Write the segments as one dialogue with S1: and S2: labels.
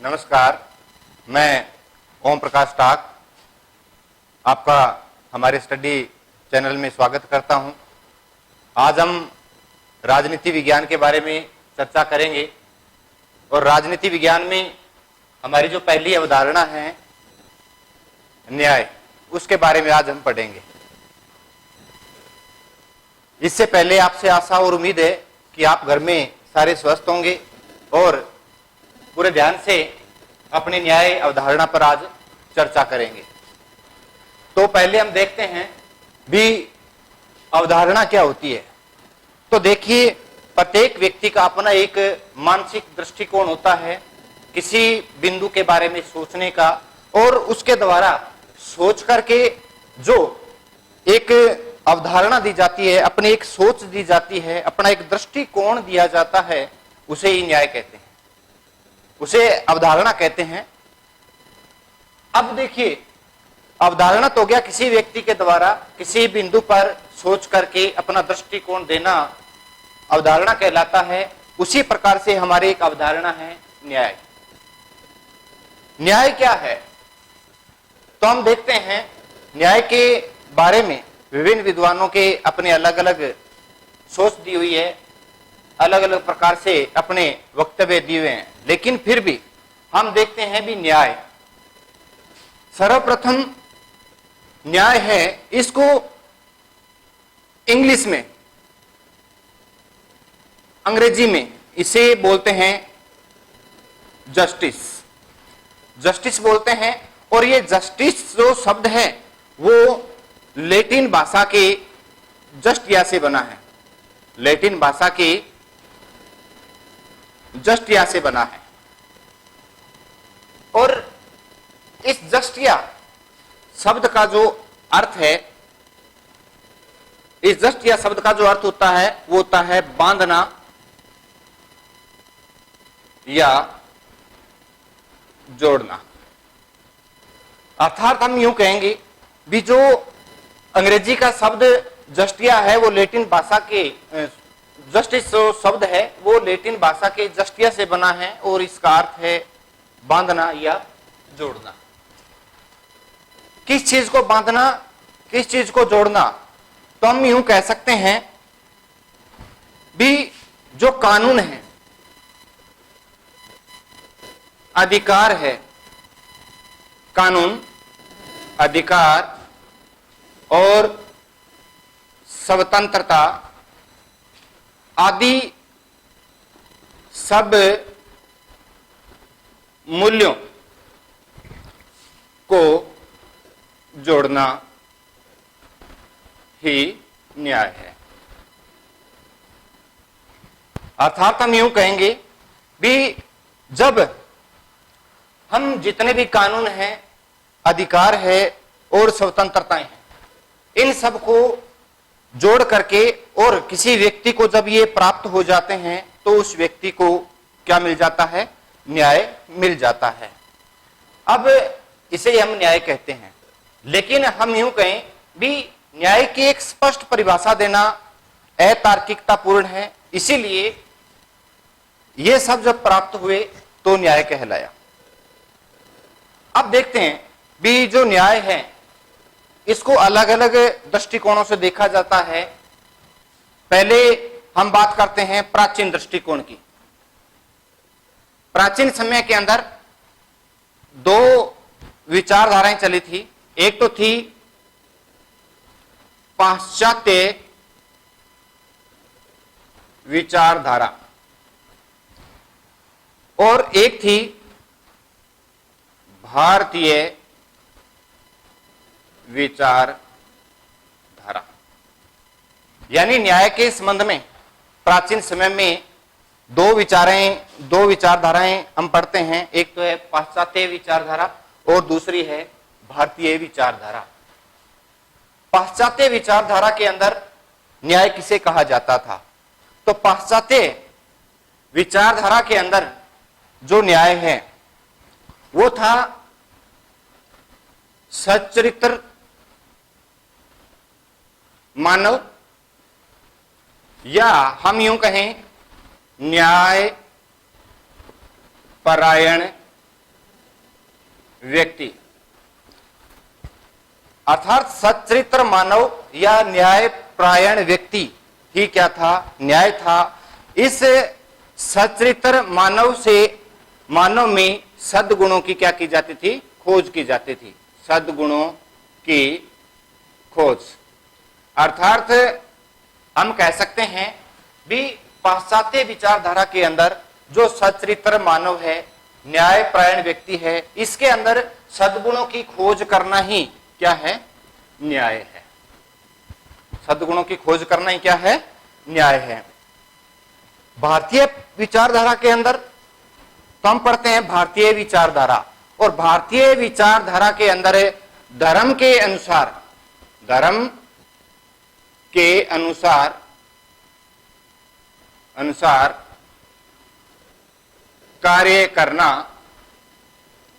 S1: नमस्कार, मैं ओम प्रकाश टाक आपका हमारे स्टडी चैनल में स्वागत करता हूं। आज हम राजनीति विज्ञान के बारे में चर्चा करेंगे और राजनीति विज्ञान में हमारी जो पहली अवधारणा है न्याय, उसके बारे में आज हम पढ़ेंगे। इससे पहले आपसे आशा और उम्मीद है कि आप घर में सारे स्वस्थ होंगे और पूरे ध्यान से अपनी न्याय अवधारणा पर आज चर्चा करेंगे। तो पहले हम देखते हैं भी अवधारणा क्या होती है। तो देखिए, प्रत्येक व्यक्ति का अपना एक मानसिक दृष्टिकोण होता है किसी बिंदु के बारे में सोचने का, और उसके द्वारा सोच करके जो एक अवधारणा दी जाती है, अपनी एक सोच दी जाती है, अपना एक दृष्टिकोण दिया जाता है, उसे ही न्याय कहते हैं, उसे अवधारणा कहते हैं। अब देखिए, अवधारणा तो गया किसी व्यक्ति के द्वारा किसी बिंदु पर सोच करके अपना दृष्टिकोण देना अवधारणा कहलाता है। उसी प्रकार से हमारी एक अवधारणा है न्याय। न्याय क्या है? तो हम देखते हैं न्याय के बारे में विभिन्न विद्वानों के अपने अलग अलग सोच दी हुई है, अलग अलग प्रकार से अपने वक्तव्य दिए हुए हैं, लेकिन फिर भी हम देखते हैं भी न्याय सर्वप्रथम न्याय है, इसको इंग्लिश में, अंग्रेजी में इसे बोलते हैं जस्टिस। जस्टिस बोलते हैं। और ये जस्टिस जो शब्द है वो लैटिन भाषा के जस्टिया से बना है। लैटिन भाषा के जस्टिया से बना है। और इस जस्टिया शब्द का जो अर्थ है, इस जस्टिया शब्द का जो अर्थ होता है वो होता है बांधना या जोड़ना। अर्थात हम यूं कहेंगे भी जो अंग्रेजी का शब्द जस्टिया है वो लैटिन भाषा के जस्टिस जो शब्द है वो लैटिन भाषा के जस्टिया से बना है, और इसका अर्थ है बांधना या जोड़ना। किस चीज को बांधना, किस चीज को जोड़ना? तो हम यूं कह सकते हैं भी जो कानून है, अधिकार है, कानून, अधिकार और स्वतंत्रता आदि सब मूल्यों को जोड़ना ही न्याय है। अर्थात हम यूं कहेंगे भी जब हम जितने भी कानून हैं, अधिकार है और स्वतंत्रताएं हैं, इन सब को जोड़ करके और किसी व्यक्ति को जब ये प्राप्त हो जाते हैं तो उस व्यक्ति को क्या मिल जाता है? न्याय मिल जाता है। अब इसे हम न्याय कहते हैं। लेकिन हम यूं कहें भी न्याय की एक स्पष्ट परिभाषा देना अतार्किकतापूर्ण है, इसीलिए ये सब जब प्राप्त हुए तो न्याय कहलाया। अब देखते हैं भी जो न्याय है इसको अलग अलग दृष्टिकोणों से देखा जाता है। पहले हम बात करते हैं प्राचीन दृष्टिकोण की। प्राचीन समय के अंदर दो विचारधाराएं चली थी। एक तो थी पाश्चात्य विचारधारा और एक थी भारतीय विचारधारा। यानी न्याय के संबंध में प्राचीन समय में दो विचारधाराएं हम पढ़ते हैं। एक तो है पाश्चात्य विचारधारा और दूसरी है भारतीय विचारधारा। पाश्चात्य विचारधारा के अंदर न्याय किसे कहा जाता था? तो पाश्चात्य विचारधारा के अंदर जो न्याय है वो था सच्चरित्र मानव, या हम यूं कहें न्याय परायण व्यक्ति, अर्थात सच्चरित्र मानव या न्यायपरायण व्यक्ति ही क्या था? न्याय था। इस सच्चरित्र मानव में सद्गुणों की क्या की जाती थी? खोज की जाती थी। सद्गुणों की खोज, अर्थात हम कह सकते हैं भी पाश्चात्य विचारधारा के अंदर जो सच्चरित्र मानव है, न्यायपरायण व्यक्ति है, इसके अंदर सद्गुणों की खोज करना ही क्या है? न्याय है। सद्गुणों की खोज करना ही क्या है? न्याय है। भारतीय विचारधारा के अंदर तो हम पढ़ते हैं भारतीय विचारधारा, और भारतीय विचारधारा के अंदर धर्म के अनुसार कार्य करना,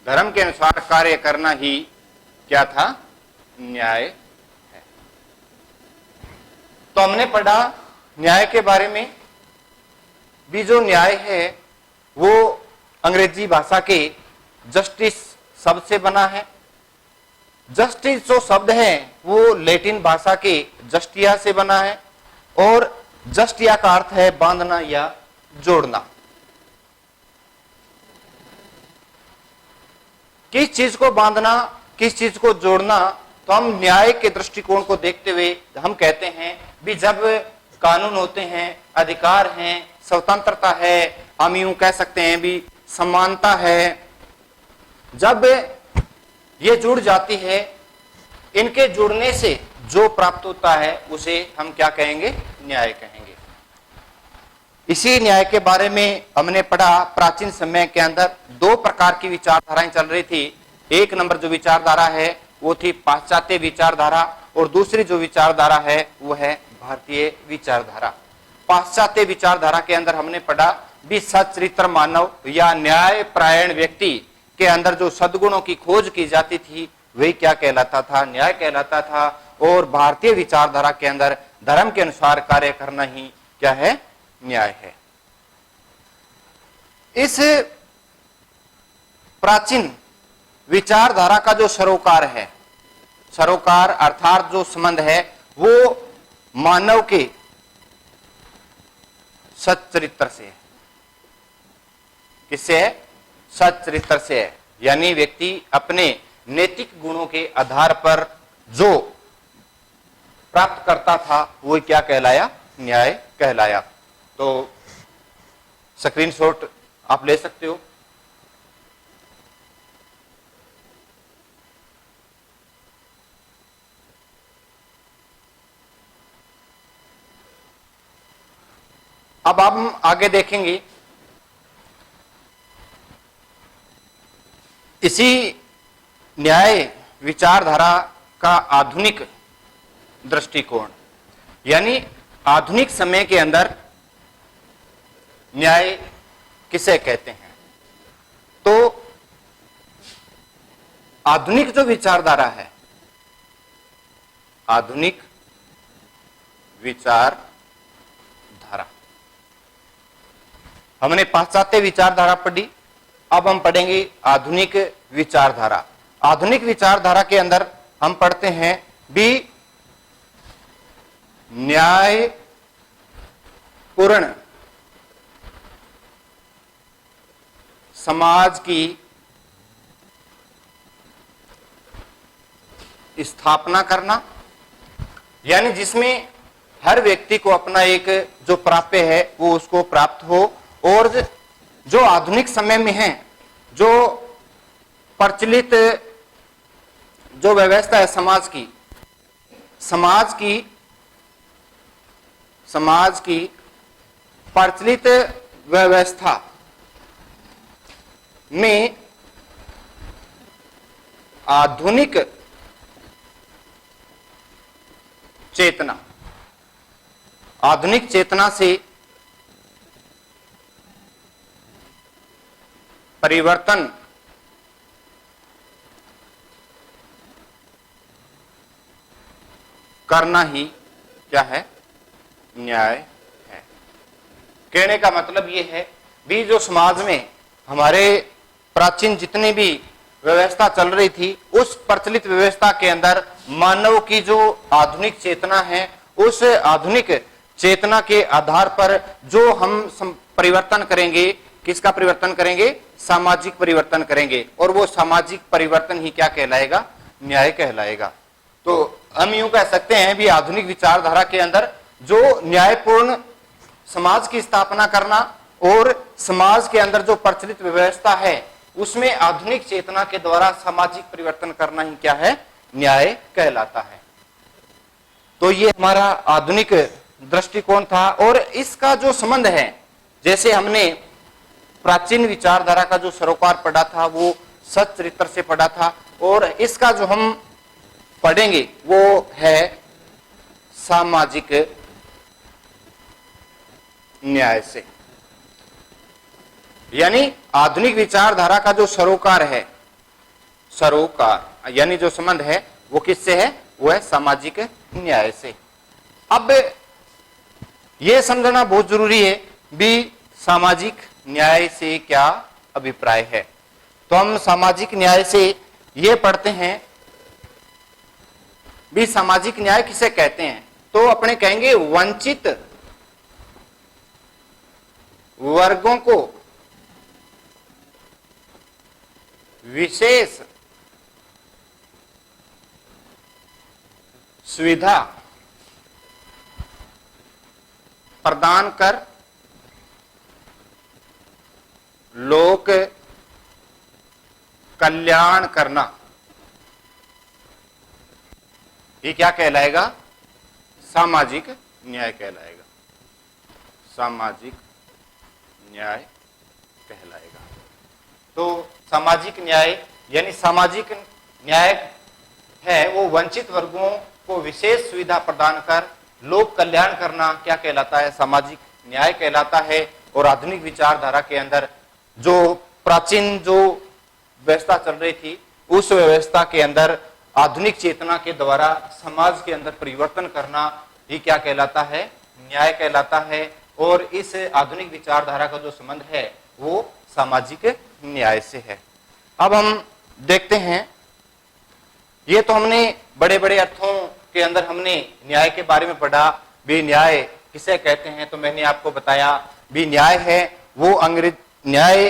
S1: धर्म के अनुसार कार्य करना ही क्या था? न्याय है। तो हमने पढ़ा न्याय के बारे में भी। जो न्याय है वो अंग्रेजी भाषा के जस्टिस शब्द से बना है। जस्टिस जो शब्द है वो लैटिन भाषा के जस्टिया से बना है, और जस्टिया का अर्थ है बांधना या जोड़ना। किस चीज को बांधना, किस चीज को जोड़ना? तो हम न्याय के दृष्टिकोण को देखते हुए हम कहते हैं भी जब कानून होते हैं, अधिकार हैं, स्वतंत्रता है, हम यूं कह सकते हैं भी समानता है, जब ये जुड़ जाती है, इनके जुड़ने से जो प्राप्त होता है उसे हम क्या कहेंगे? न्याय कहेंगे। इसी न्याय के बारे में हमने पढ़ा। प्राचीन समय के अंदर दो प्रकार की विचारधाराएं चल रही थी। एक नंबर जो विचारधारा है वो थी पाश्चात्य विचारधारा, और दूसरी जो विचारधारा है वो है भारतीय विचारधारा। पाश्चात्य विचारधारा के अंदर हमने पढ़ा भी सच्चरित्र मानव या न्यायपरायण व्यक्ति के अंदर जो सद्गुणों की खोज की जाती थी वही क्या कहलाता था? न्याय कहलाता था। और भारतीय विचारधारा के अंदर धर्म के अनुसार कार्य करना ही क्या है? न्याय है। इस प्राचीन विचारधारा का जो सरोकार है, सरोकार अर्थात जो संबंध है वो मानव के सच्चरित्र से है। किससे है? सच्चरित्र से है। यानी व्यक्ति अपने नैतिक गुणों के आधार पर जो प्राप्त करता था वो क्या कहलाया? न्याय कहलाया। तो स्क्रीनशॉट आप ले सकते हो। अब हम आगे देखेंगे इसी न्याय विचारधारा का आधुनिक दृष्टिकोण, यानी आधुनिक समय के अंदर न्याय किसे कहते हैं। तो आधुनिक जो विचारधारा है, आधुनिक विचारधारा, हमने पाश्चात्य विचारधारा पढ़ी, अब हम पढ़ेंगे आधुनिक विचारधारा। आधुनिक विचारधारा के अंदर हम पढ़ते हैं भी न्यायपूर्ण समाज की स्थापना करना, यानी जिसमें हर व्यक्ति को अपना एक जो प्राप्य है वो उसको प्राप्त हो, और जो आधुनिक समय में है जो प्रचलित जो व्यवस्था है समाज की प्रचलित व्यवस्था में आधुनिक चेतना से परिवर्तन करना ही क्या है? न्याय है। कहने का मतलब यह है भी जो समाज में हमारे प्राचीन जितने भी व्यवस्था चल रही थी, उस प्रचलित व्यवस्था के अंदर मानव की जो आधुनिक चेतना है, उस आधुनिक चेतना के आधार पर जो हम परिवर्तन करेंगे, किसका परिवर्तन करेंगे? सामाजिक परिवर्तन करेंगे, और वो सामाजिक परिवर्तन ही क्या कहलाएगा? न्याय कहलाएगा। तो हम यूं कह सकते हैं भी आधुनिक विचारधारा के अंदर जो न्यायपूर्ण समाज की स्थापना करना और समाज के अंदर जो प्रचलित व्यवस्था है उसमें आधुनिक चेतना के द्वारा सामाजिक परिवर्तन करना ही क्या है? न्याय कहलाता है। तो ये हमारा आधुनिक दृष्टिकोण था। और इसका जो संबंध है, जैसे हमने प्राचीन विचारधारा का जो सरोकार पढ़ा था वो सच्चरित्र से पढ़ा था, और इसका जो हम पढ़ेंगे वो है सामाजिक न्याय से। यानी आधुनिक विचारधारा का जो सरोकार है, सरोकार यानी जो संबंध है वो किससे है? वो है सामाजिक न्याय से। अब यह समझना बहुत जरूरी है भी सामाजिक न्याय से क्या अभिप्राय है। तो हम सामाजिक न्याय से ये पढ़ते हैं भी सामाजिक न्याय किसे कहते हैं? तो अपने कहेंगे वंचित वर्गों को विशेष सुविधा प्रदान कर लोक कल्याण करना, ये क्या कहलाएगा? सामाजिक न्याय कहलाएगा। सामाजिक न्याय कहलाएगा। तो सामाजिक न्याय यानी सामाजिक न्याय है वो वंचित वर्गों को विशेष सुविधा प्रदान कर लोक कल्याण करना क्या कहलाता है? सामाजिक न्याय कहलाता है। और आधुनिक विचारधारा के अंदर जो प्राचीन जो व्यवस्था चल रही थी उस व्यवस्था के अंदर आधुनिक चेतना के द्वारा समाज के अंदर परिवर्तन करना ही क्या कहलाता है? न्याय कहलाता है। और इस आधुनिक विचारधारा का जो संबंध है वो सामाजिक न्याय से है। अब हम देखते हैं, ये तो हमने बड़े बड़े अर्थों के अंदर हमने न्याय के बारे में पढ़ा भी न्याय किसे कहते हैं। तो मैंने आपको बताया भी न्याय है वो न्याय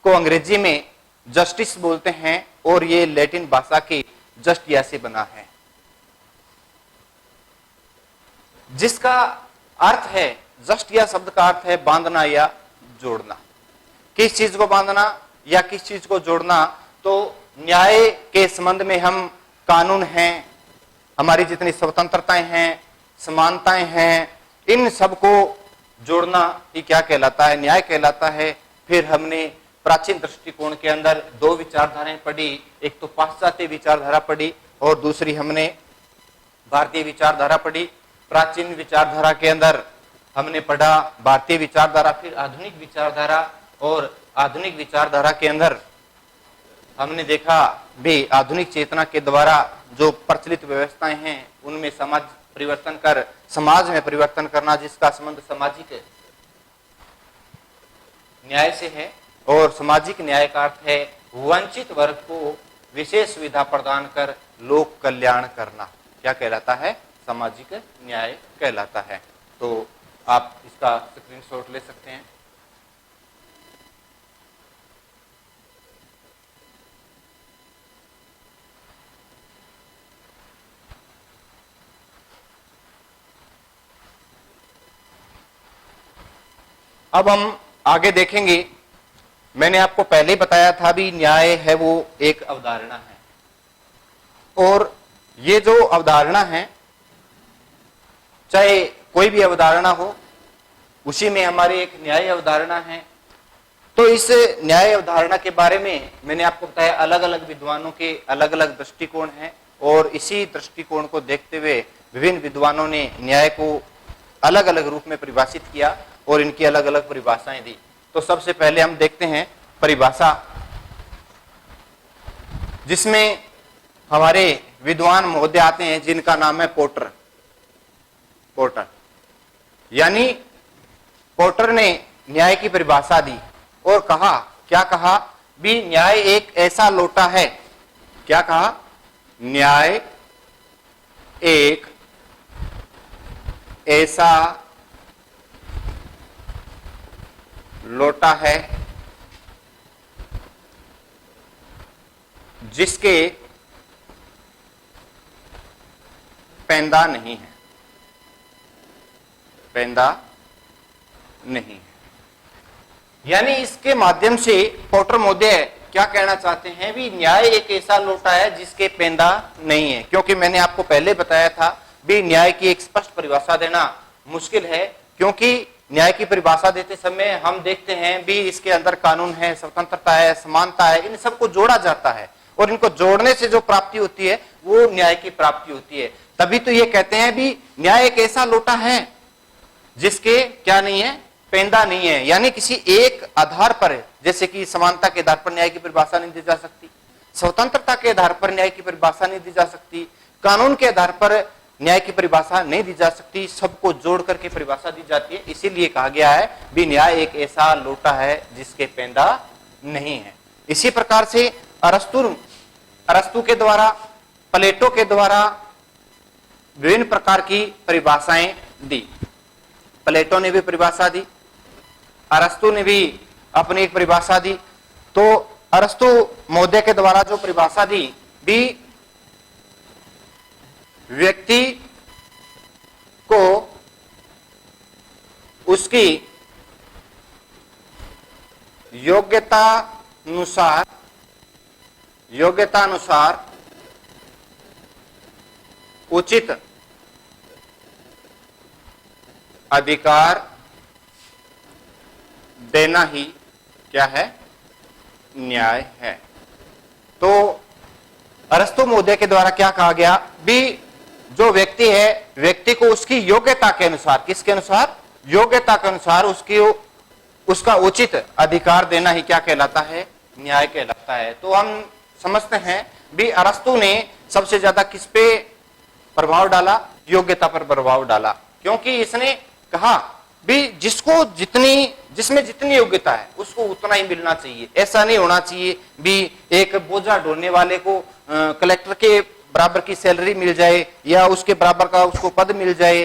S1: को अंग्रेजी में जस्टिस बोलते हैं, और ये लैटिन भाषा की जस्टिया से बना है, जिसका अर्थ है, जस्टिया शब्द का अर्थ है बांधना या जोड़ना। किस चीज को बांधना या किस चीज को जोड़ना? तो न्याय के संबंध में हम कानून हैं, हमारी जितनी स्वतंत्रताएं हैं, समानताएं हैं, इन सबको जोड़ना ही क्या कहलाता है? न्याय कहलाता है। फिर हमने प्राचीन दृष्टिकोण के अंदर दो विचारधाराएं पढ़ी, एक तो पाश्चात्य विचारधारा पढ़ी और दूसरी हमने भारतीय विचारधारा पढ़ी। प्राचीन विचारधारा के अंदर हमने पढ़ा भारतीय विचारधारा, फिर आधुनिक विचारधारा, और आधुनिक विचारधारा के अंदर हमने देखा भी आधुनिक चेतना के द्वारा जो प्रचलित व्यवस्थाएं हैं उनमें समाज परिवर्तन कर समाज में परिवर्तन करना, जिसका संबंध सामाजिक न्याय से है। और सामाजिक न्याय का अर्थ है वंचित वर्ग को विशेष सुविधा प्रदान कर लोक कल्याण करना क्या कहलाता है? सामाजिक न्याय कहलाता है। तो आप इसका स्क्रीनशॉट ले सकते हैं। अब हम आगे देखेंगे। मैंने आपको पहले ही बताया था भी न्याय है वो एक अवधारणा है, और ये जो अवधारणा है, चाहे कोई भी अवधारणा हो, उसी में हमारी एक न्याय अवधारणा है। तो इस न्याय अवधारणा के बारे में मैंने आपको बताया अलग अलग विद्वानों के अलग अलग दृष्टिकोण हैं, और इसी दृष्टिकोण को देखते हुए विभिन्न विद्वानों ने न्याय को अलग अलग रूप में परिभाषित किया और इनकी अलग अलग परिभाषाएं दी। तो सबसे पहले हम देखते हैं परिभाषा, जिसमें हमारे विद्वान महोदय आते हैं जिनका नाम है पोर्टर। पोर्टर यानी पोर्टर ने न्याय की परिभाषा दी और कहा, क्या कहा भी न्याय एक ऐसा लोटा है, क्या कहा, न्याय एक ऐसा लोटा है जिसके पेंदा नहीं है, पेंदा नहीं है। यानी इसके माध्यम से पोर्टर महोदय क्या कहना चाहते हैं भी न्याय एक ऐसा लोटा है जिसके पेंदा नहीं है। क्योंकि मैंने आपको पहले बताया था भी न्याय की एक स्पष्ट परिभाषा देना मुश्किल है, क्योंकि न्याय की परिभाषा देते समय हम देखते हैं भी इसके अंदर कानून है, स्वतंत्रता है, समानता है, इन सबको जोड़ा जाता है और इनको जोड़ने से जो प्राप्ति होती है वो न्याय की प्राप्ति होती है। तभी तो ये कहते हैं भी न्याय एक ऐसा लोटा है जिसके क्या नहीं है, पेंदा नहीं है। यानी किसी एक आधार पर, जैसे कि समानता के आधार पर न्याय की परिभाषा नहीं दी जा सकती, स्वतंत्रता के आधार पर न्याय की परिभाषा नहीं दी जा सकती, कानून के आधार पर न्याय की परिभाषा नहीं दी जा सकती, सबको जोड़ करके परिभाषा दी जाती है। इसीलिए कहा गया है भी न्याय एक ऐसा लोटा है जिसके पेंदा नहीं है। इसी प्रकार से अरस्तु के द्वारा, प्लेटो के द्वारा विभिन्न प्रकार की परिभाषाएं दी। प्लेटो ने भी परिभाषा दी, अरस्तु ने भी अपनी एक परिभाषा दी। तो अरस्तु महोदय के द्वारा जो परिभाषा दी भी व्यक्ति को उसकी योग्यतानुसार उचित अधिकार देना ही क्या है, न्याय है। तो अरस्तु महोदय के द्वारा क्या कहा गया भी जो व्यक्ति है, व्यक्ति को उसकी योग्यता के अनुसार, किसके अनुसार, योग्यता के अनुसार उसका उचित अधिकार देना ही क्या कहलाता है, न्याय कहलाता है। तो हम समझते हैं भी अरस्तु ने सबसे ज्यादा किस पे प्रभाव डाला, योग्यता पर प्रभाव डाला, क्योंकि इसने कहा भी जिसमें जितनी योग्यता है उसको उतना ही मिलना चाहिए। ऐसा नहीं होना चाहिए भी एक बोझा ढोने वाले को कलेक्टर के बराबर की सैलरी मिल जाए या उसके बराबर का उसको पद मिल जाए,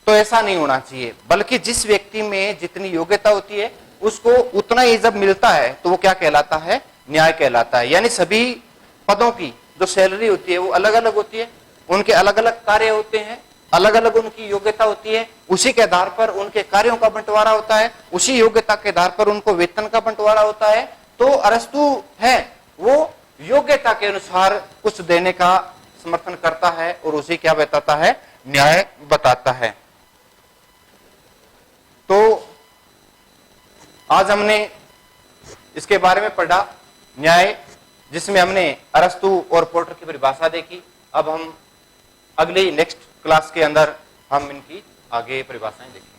S1: तो ऐसा नहीं होना चाहिए। बल्कि जिस व्यक्ति में जितनी योग्यता होती है उसको उतना ही जब मिलता है तो वो क्या कहलाता है, न्याय कहलाता है। यानी सभी पदों की जो सैलरी होती है वो अलग अलग होती है, उनके अलग अलग कार्य होते हैं, अलग अलग उनकी योग्यता होती है, उसी के आधार पर उनके कार्यों का बंटवारा होता है, उसी योग्यता के आधार पर उनको वेतन का बंटवारा होता है। तो अरस्तु है वो योग्यता के अनुसार कुछ देने का समर्थन करता है और उसे क्या बताता है, न्याय बताता है। तो आज हमने इसके बारे में पढ़ा न्याय, जिसमें हमने अरस्तु और पोर्टर की परिभाषा देखी। अब हम अगली नेक्स्ट क्लास के अंदर हम इनकी आगे परिभाषाएं देखेंगे।